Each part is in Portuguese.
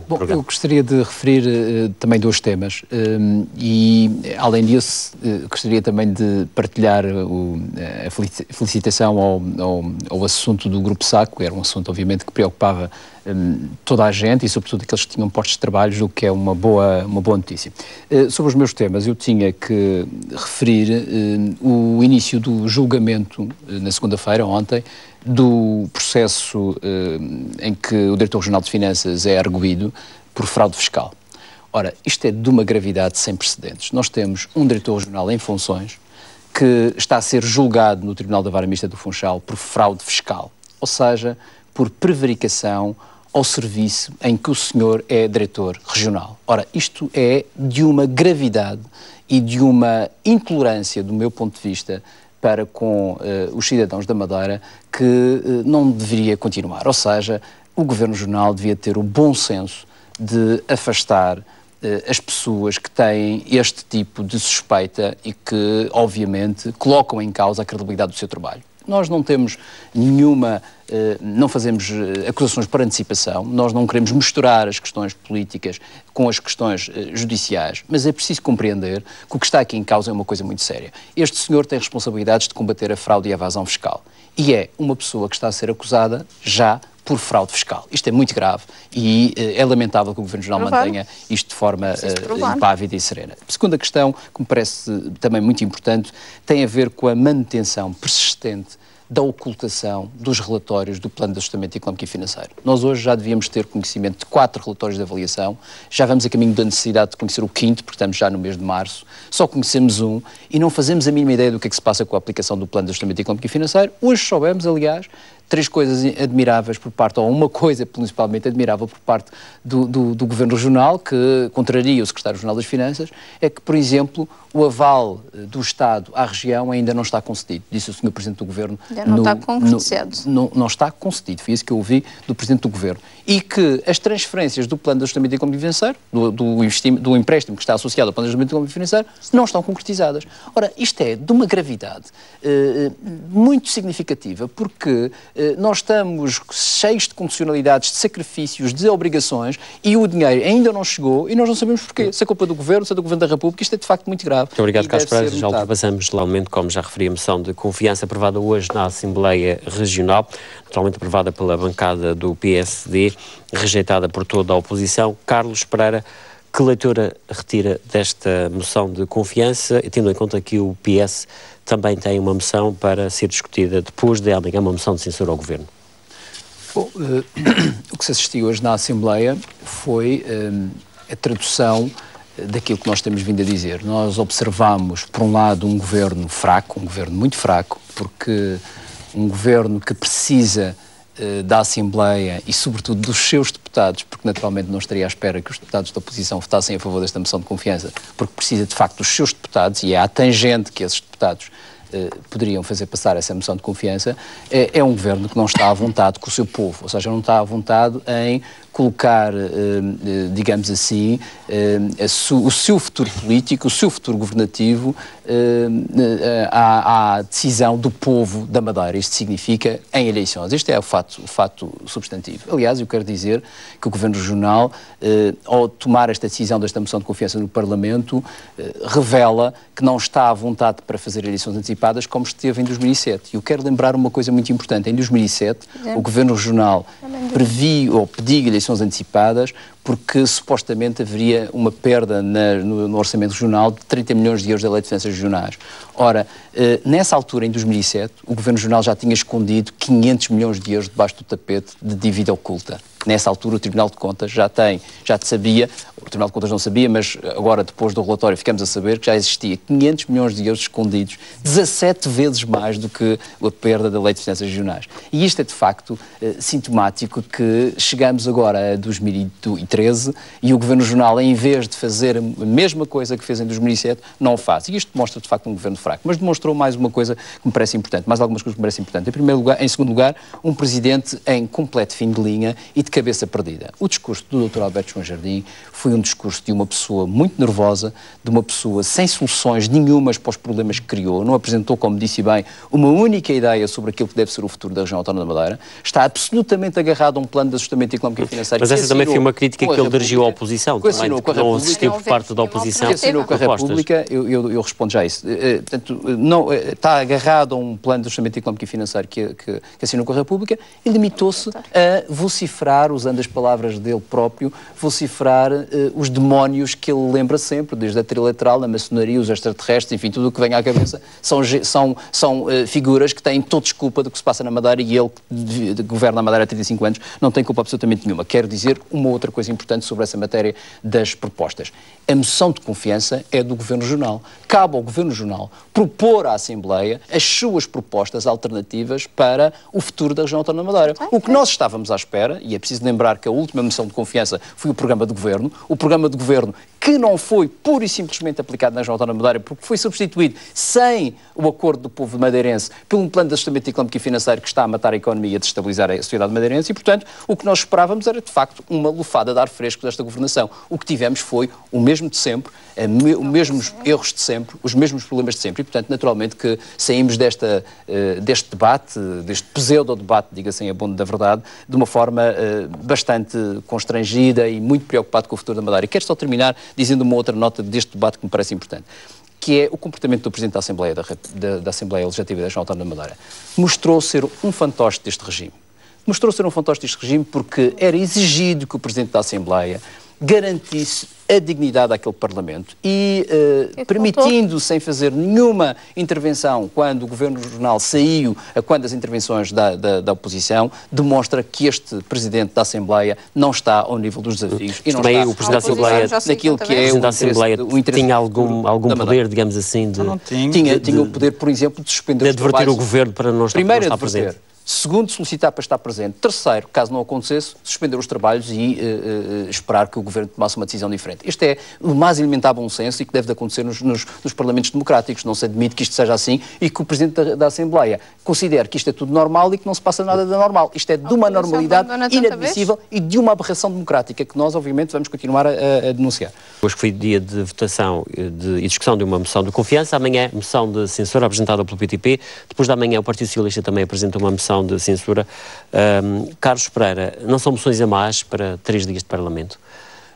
Bom, programa. eu gostaria de referir também dois temas e, além disso, gostaria também de partilhar a felicitação ao assunto do Grupo Saco. Era um assunto, obviamente, que preocupava toda a gente e, sobretudo, aqueles que tinham postos de trabalho, o que é uma boa notícia. Sobre os meus temas, eu tinha que referir o início do julgamento, na segunda-feira, ontem, do processo em que o Diretor Regional de Finanças é arguido por fraude fiscal. Ora, isto é de uma gravidade sem precedentes. Nós temos um Diretor Regional em funções que está a ser julgado no Tribunal da Vara Mista do Funchal por fraude fiscal, ou seja, por prevaricação ao serviço em que o senhor é Diretor Regional. Ora, isto é de uma gravidade e de uma intolerância, do meu ponto de vista, para com os cidadãos da Madeira, que não deveria continuar. Ou seja, o Governo Regional devia ter o bom senso de afastar as pessoas que têm este tipo de suspeita e que, obviamente, colocam em causa a credibilidade do seu trabalho. Nós não temos nenhuma, não fazemos acusações por antecipação, nós não queremos misturar as questões políticas com as questões judiciais, mas é preciso compreender que o que está aqui em causa é uma coisa muito séria. Este senhor tem responsabilidades de combater a fraude e a evasão fiscal e é uma pessoa que está a ser acusada já por fraude fiscal. Isto é muito grave e é lamentável que o Governo Regional mantenha isto de forma impávida e serena. A segunda questão, que me parece também muito importante, tem a ver com a manutenção persistente da ocultação dos relatórios do Plano de Ajustamento Económico e Financeiro. Nós hoje já devíamos ter conhecimento de 4 relatórios de avaliação, já vamos a caminho da necessidade de conhecer o 5º, porque estamos já no mês de março, só conhecemos um e não fazemos a mínima ideia do que é que se passa com a aplicação do Plano de Ajustamento Económico e Financeiro. Hoje soubemos, aliás, 3 coisas admiráveis por parte, ou uma coisa principalmente admirável por parte do Governo Regional, que contraria o Secretário-Regional das Finanças, é que, por exemplo, o aval do Estado à região ainda não está concedido, disse o Sr. Presidente do Governo. Ainda não está concretizado. Não está concedido, foi isso que eu ouvi do Presidente do Governo. E que as transferências do Plano de Ajustamento Económico e Financeiro, do empréstimo que está associado ao Plano de Ajustamento Económico e Financeiro, não estão concretizadas. Ora, isto é de uma gravidade muito significativa, porque nós estamos cheios de condicionalidades, de sacrifícios, de obrigações e o dinheiro ainda não chegou e nós não sabemos porquê. Se é culpa do Governo, se é do Governo da República, isto é de facto muito grave. Muito obrigado, Carlos Pereira. Já ultrapassamos lá o momento, como já referi, a moção de confiança aprovada hoje na Assembleia Regional, naturalmente aprovada pela bancada do PSD, rejeitada por toda a oposição. Carlos Pereira, que leitura retira desta moção de confiança, tendo em conta que o PS também tem uma moção para ser discutida depois de amanhã, uma moção de censura ao Governo? Bom, o que se assistiu hoje na Assembleia foi a tradução daquilo que nós temos vindo a dizer. Nós observamos, por um lado, um governo fraco, um governo muito fraco, porque um governo que precisa da Assembleia e, sobretudo, dos seus deputados, porque naturalmente não estaria à espera que os deputados da oposição votassem a favor desta moção de confiança, porque precisa, de facto, dos seus deputados, e é à tangente que esses deputados poderiam fazer passar essa moção de confiança, é um governo que não está à vontade com o seu povo, ou seja, não está à vontade em colocar, digamos assim, o seu futuro político, o seu futuro governativo à decisão do povo da Madeira. Isto significa em eleições. Este é o fato substantivo. Aliás, eu quero dizer que o Governo Regional, ao tomar esta decisão desta moção de confiança no Parlamento, revela que não está à vontade para fazer eleições antecipadas como esteve em 2007. E eu quero lembrar uma coisa muito importante. Em 2007, o Governo Regional previu ou pediu eleições antecipadas porque supostamente haveria uma perda no orçamento regional de 30 milhões de euros da Lei de Finanças Regionais. Ora, nessa altura, em 2007, o Governo Regional já tinha escondido 500 milhões de euros debaixo do tapete de dívida oculta. Nessa altura, o Tribunal de Contas já sabia, o Tribunal de Contas não sabia, mas agora, depois do relatório, ficamos a saber que já existia 500 milhões de euros escondidos, 17 vezes mais do que a perda da Lei de Finanças Regionais. E isto é, de facto, sintomático que chegamos agora a 2013 e o Governo Regional, em vez de fazer a mesma coisa que fez em 2007, não o faz. E isto demonstra, de facto, um Governo fraco. Mas demonstrou mais uma coisa que me parece importante, mais algumas coisas que me parecem importantes. Em segundo lugar, um Presidente em completo fim de linha e de cabeça perdida. O discurso do Dr. Alberto João Jardim foi um discurso de uma pessoa muito nervosa, de uma pessoa sem soluções nenhumas para os problemas que criou, não apresentou, como disse bem, uma única ideia sobre aquilo que deve ser o futuro da região autónoma da Madeira, está absolutamente agarrado a um plano de ajustamento económico e financeiro. Mas essa também foi uma crítica significa que ele dirigiu a oposição, também, que não assistiu por parte da oposição. Que assinou com a República, eu respondo já a isso. Portanto, não, está agarrado a um plano de ajustamento económico e financeiro que assinou com a República e limitou-se a vociferar, usando as palavras dele próprio, vociferar os demónios que ele lembra sempre, desde a trilateral, a maçonaria, os extraterrestres, enfim, tudo o que vem à cabeça, são figuras que têm todos culpa do que se passa na Madeira e ele, que governa a Madeira há 35 anos, não tem culpa absolutamente nenhuma. Quero dizer uma outra coisa importante sobre essa matéria das propostas. A moção de confiança é do Governo Regional. Cabe ao Governo Regional propor à Assembleia as suas propostas alternativas para o futuro da região autónoma da Madeira. O que nós estávamos à espera, e é preciso lembrar que a última moção de confiança foi o programa de governo que não foi pura e simplesmente aplicado na região autónoma da Madeira, porque foi substituído sem o acordo do povo madeirense por um plano de ajustamento económico e financeiro que está a matar a economia e a destabilizar a sociedade madeirense e, portanto, o que nós esperávamos era, de facto, uma lufada de ar fresco desta governação. O que tivemos foi o mesmo de sempre, os mesmos erros de sempre, os mesmos problemas de sempre e, portanto, naturalmente que saímos deste debate, deste pseudo-debate, diga-se em abono da verdade, de uma forma bastante constrangida e muito preocupado com o futuro da Madeira. E quero só terminar dizendo uma outra nota deste debate que me parece importante, que é o comportamento do Presidente da Assembleia, da Assembleia Legislativa da Região Autónoma da Madeira. Mostrou ser um fantoche deste regime. Mostrou ser um fantoche deste regime porque era exigido que o Presidente da Assembleia garantisse a dignidade daquele Parlamento e permitindo, sem fazer nenhuma intervenção, quando o Governo Regional saiu, quando as intervenções da oposição, demonstra que este Presidente da Assembleia não está ao nível dos desafios. E não também está o Presidente da Assembleia, naquilo que é o Assembleia tinha algum poder, digamos assim, tinha o poder, por exemplo, de suspender os trabalhos. De advertir o Governo para não estar presente. Segundo, solicitar para estar presente. Terceiro, caso não acontecesse, suspender os trabalhos e esperar que o Governo tomasse uma decisão diferente. Este é o mais elementar bom senso e que deve de acontecer nos parlamentos democráticos. Não se admite que isto seja assim e que o Presidente da Assembleia considere que isto é tudo normal e que não se passa nada de anormal. Isto é de uma normalidade inadmissível e de uma aberração democrática que nós, obviamente, vamos continuar a denunciar. Hoje foi dia de votação e discussão de uma moção de confiança. Amanhã, moção de censura apresentada pelo PTP. Depois da manhã, o Partido Socialista também apresenta uma moção de censura. Carlos Pereira, não são moções a mais para 3 dias de Parlamento?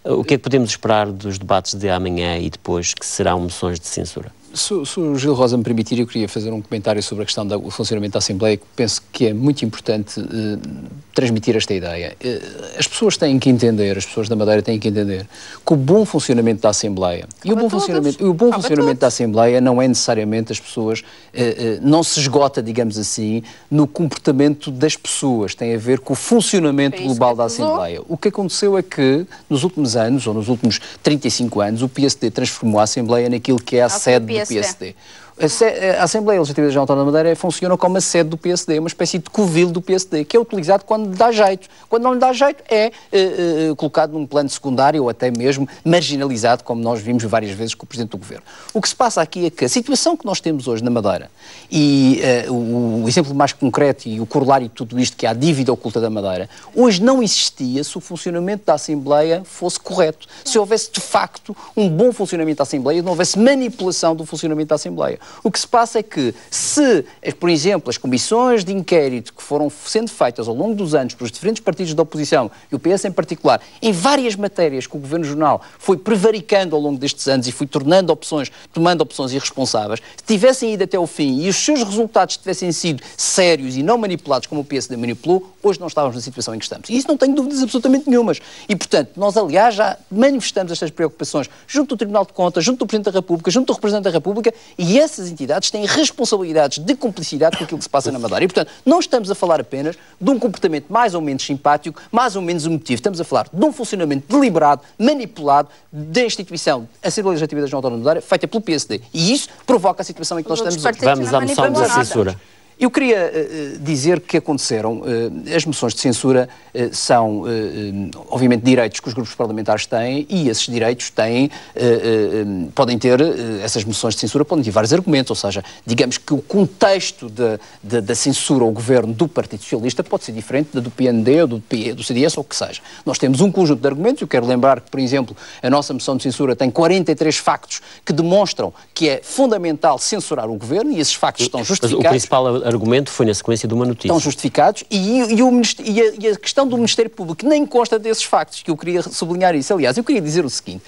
O que é que podemos esperar dos debates de amanhã e depois, que serão moções de censura? Se o Gil Rosa me permitir, eu queria fazer um comentário sobre a questão do funcionamento da Assembleia, que penso que é muito importante transmitir esta ideia. As pessoas têm que entender, as pessoas da Madeira têm que entender que o bom funcionamento da Assembleia e o bom funcionamento da Assembleia não é necessariamente as pessoas, não se esgota, digamos assim, no comportamento das pessoas, tem a ver com o funcionamento global da Assembleia. O que aconteceu é que nos últimos anos, ou nos últimos 35 anos, o PSD transformou a Assembleia naquilo que é a sede do PSD. A Assembleia Legislativa da Região Autónoma da Madeira funciona como a sede do PSD, uma espécie de covil do PSD, que é utilizado quando lhe dá jeito. Quando não lhe dá jeito, é colocado num plano secundário ou até mesmo marginalizado, como nós vimos várias vezes com o Presidente do Governo. O que se passa aqui é que a situação que nós temos hoje na Madeira, e o exemplo mais concreto e o corolário de tudo isto, que é a dívida oculta da Madeira, hoje não existia se o funcionamento da Assembleia fosse correto. Se houvesse, de facto, um bom funcionamento da Assembleia, não houvesse manipulação do funcionamento da Assembleia. O que se passa é que, se, por exemplo, as comissões de inquérito que foram sendo feitas ao longo dos anos pelos diferentes partidos da oposição, e o PS em particular, em várias matérias que o Governo Regional foi prevaricando ao longo destes anos e foi tomando opções irresponsáveis, se tivessem ido até ao fim e os seus resultados tivessem sido sérios e não manipulados como o PSD manipulou, hoje não estávamos na situação em que estamos. E isso não tenho dúvidas absolutamente nenhumas. E, portanto, nós, aliás, já manifestamos estas preocupações junto do Tribunal de Contas, junto do Presidente da República, junto do Representante da República, e essas entidades têm responsabilidades de cumplicidade com aquilo que se passa na Madeira. E, portanto, não estamos a falar apenas de um comportamento mais ou menos simpático, mais ou menos emotivo. Estamos a falar de um funcionamento deliberado, manipulado, da instituição Assembleia Legislativa da Região Autónoma da Madeira, feita pelo PSD. E isso provoca a situação em que nós estamos hoje. Vamos à moção de censura. Eu queria dizer que aconteceram, as moções de censura são, obviamente, direitos que os grupos parlamentares têm e esses direitos podem ter, essas moções de censura podem ter vários argumentos, ou seja, digamos que o contexto da censura ao governo do Partido Socialista pode ser diferente do PND ou do CDS ou o que seja. Nós temos um conjunto de argumentos, eu quero lembrar que, por exemplo, a nossa moção de censura tem 43 factos que demonstram que é fundamental censurar o governo e esses factos estão justificados. Mas o principal argumento foi na sequência de uma notícia. Estão justificados e a questão do Ministério Público nem consta desses factos, que eu queria sublinhar isso. Aliás, eu queria dizer o seguinte: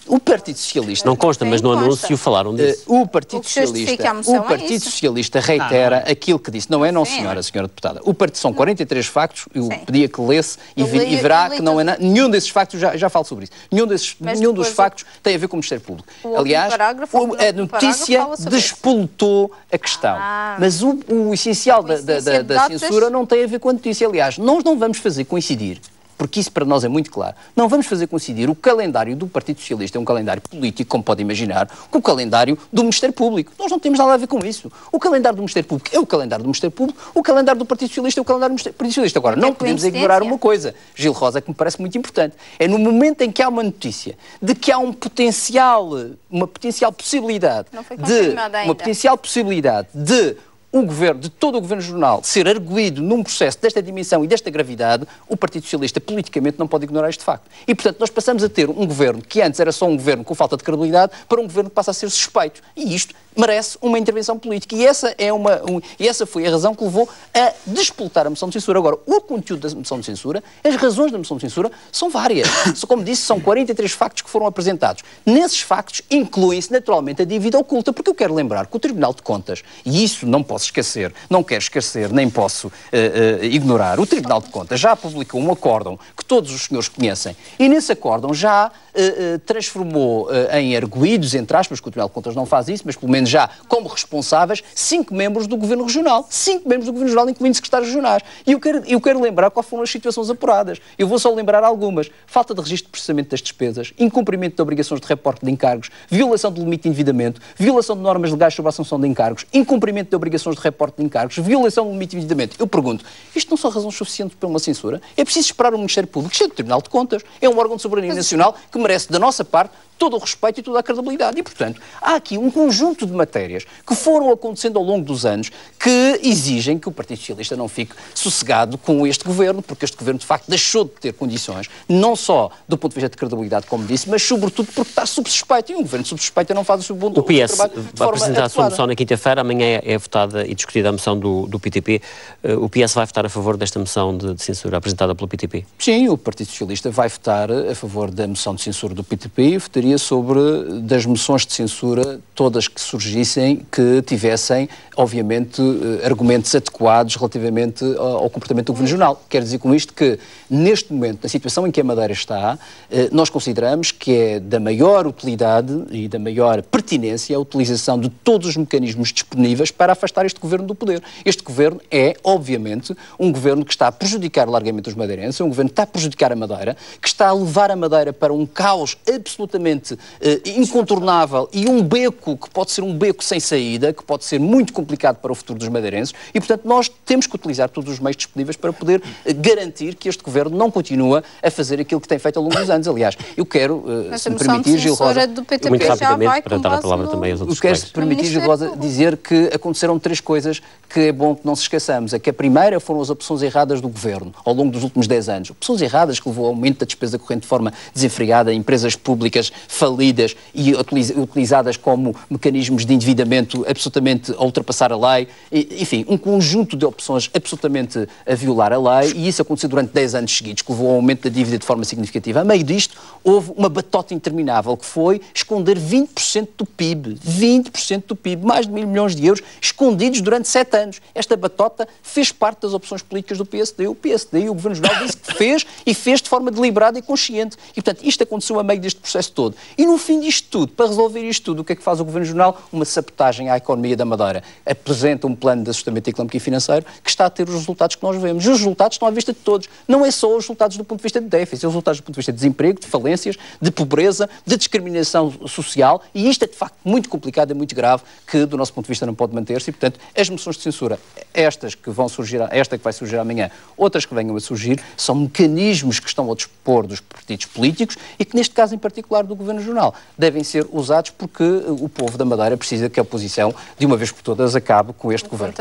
o Partido Socialista... Não consta, mas no anúncio falaram disso. O Partido Socialista reitera aquilo que disse. Não é, não, senhora deputada. São 43 factos, eu pedia que lesse e verá que não é nada. Nenhum desses factos, já falo sobre isso, nenhum dos factos tem a ver com o Ministério Público. Aliás, a notícia despoletou a questão. Mas o essencial da censura não tem a ver com a notícia. Aliás, nós não vamos fazer coincidir, porque isso para nós é muito claro, não vamos fazer coincidir o calendário do Partido Socialista, é um calendário político, como pode imaginar, com o calendário do Ministério Público. Nós não temos nada a ver com isso. O calendário do Ministério Público é o calendário do Ministério Público, o calendário do Partido Socialista é o calendário do Partido Socialista. Agora, não podemos ignorar uma coisa, Gil Rosa, que me parece muito importante. É no momento em que há uma notícia de que há uma potencial possibilidade de todo o Governo Regional ser arguido num processo desta dimensão e desta gravidade, o Partido Socialista politicamente não pode ignorar este facto. E, portanto, nós passamos a ter um governo que antes era só um governo com falta de credibilidade para um governo que passa a ser suspeito. E isto merece uma intervenção política. E essa foi a razão que levou a despoletar a moção de censura. Agora, o conteúdo da moção de censura, as razões da moção de censura são várias. Como disse, são 43 factos que foram apresentados. Nesses factos incluem-se naturalmente a dívida oculta, porque eu quero lembrar que o Tribunal de Contas, e isso não posso esquecer, não quero esquecer, nem posso ignorar, o Tribunal de Contas já publicou um acórdão que todos os senhores conhecem, e nesse acórdão já transformou em arguidos, entre aspas, que o Tribunal de Contas não faz isso, mas pelo menos já como responsáveis 5 membros do Governo Regional. 5 membros do Governo Regional, incluindo secretários regionais. E eu quero lembrar quais foram as situações apuradas. Eu vou só lembrar algumas. Falta de registro de processamento das despesas, incumprimento de obrigações de reporte de encargos, violação do limite de endividamento, violação de normas legais sobre a assunção de encargos, incumprimento de obrigações de reporte de encargos, violação do limite de endividamento. Eu pergunto, isto não são razões suficientes para uma censura? É preciso esperar o Ministério Público, que é do Tribunal de Contas, é um órgão de soberania nacional que merece, da nossa parte, todo o respeito e toda a credibilidade. E, portanto, há aqui um conjunto de matérias que foram acontecendo ao longo dos anos que exigem que o Partido Socialista não fique sossegado com este governo, porque este governo, de facto, deixou de ter condições, não só do ponto de vista de credibilidade, como disse, mas, sobretudo, porque está sob suspeita. E um governo sob suspeita não faz o seu bom trabalho de forma adequada. O PS vai apresentar a sua moção na quinta-feira, amanhã é votada e discutida a moção do PTP. O PS vai votar a favor desta moção de censura apresentada pelo PTP? Sim, o Partido Socialista vai votar a favor da moção de censura do PTP e votaria sobre das moções de censura, todas que surgissem, que tivessem, obviamente, argumentos adequados relativamente ao comportamento do Governo Regional. Quero dizer com isto que, neste momento, na situação em que a Madeira está, nós consideramos que é da maior utilidade e da maior pertinência a utilização de todos os mecanismos disponíveis para afastar este Governo do poder. Este Governo é, obviamente, um Governo que está a prejudicar largamente os madeirenses, é um Governo que está a prejudicar a Madeira, que está a levar a Madeira para um caos absolutamente incontornável e um beco que pode ser um beco sem saída, que pode ser muito complicado para o futuro dos madeirenses e, portanto, nós temos que utilizar todos os meios disponíveis para poder garantir que este Governo não continua a fazer aquilo que tem feito ao longo dos anos. Aliás, eu quero, se me permitir, Gil Rosa... Muito rapidamente, para dar a palavra também aos outros colegas. Eu quero, se permitir, Gil Rosa, dizer que aconteceram 3 coisas que é bom que não se esqueçamos. É que a primeira foram as opções erradas do Governo, ao longo dos últimos 10 anos. Opções erradas que levou ao aumento da despesa corrente de forma desenfreada, empresas públicas falidas e utilizadas como mecanismos de endividamento absolutamente a ultrapassar a lei, enfim, um conjunto de opções absolutamente a violar a lei, e isso aconteceu durante 10 anos seguidos, que levou ao aumento da dívida de forma significativa. A meio disto, houve uma batota interminável, que foi esconder 20% do PIB, 20% do PIB, mais de 1.000 milhões de euros, escondidos durante 7 anos. Esta batota fez parte das opções políticas do PSD. O PSD e o Governo Regional disse que fez, e fez de forma deliberada e consciente. E, portanto, isto aconteceu a meio deste processo todo. E, no fim disto tudo, para resolver isto tudo, o que é que faz o Governo Regional? Uma sabotagem à economia da Madeira. Apresenta um plano de ajustamento económico e financeiro que está a ter os resultados que nós vemos. E os resultados estão à vista de todos. Não é só os resultados do ponto de vista de déficit, é os resultados do ponto de vista de desemprego, de falências, de pobreza, de discriminação social, e isto é, de facto, muito complicado e muito grave, que, do nosso ponto de vista, não pode manter-se. E, portanto, as moções de censura, estas que vão surgir, esta que vai surgir amanhã, outras que venham a surgir, são mecanismos que estão ao dispor dos partidos políticos e que, neste caso em particular do Governo Regional, devem ser usados porque o povo da Madeira precisa que a oposição, de uma vez por todas, acabe com este governo.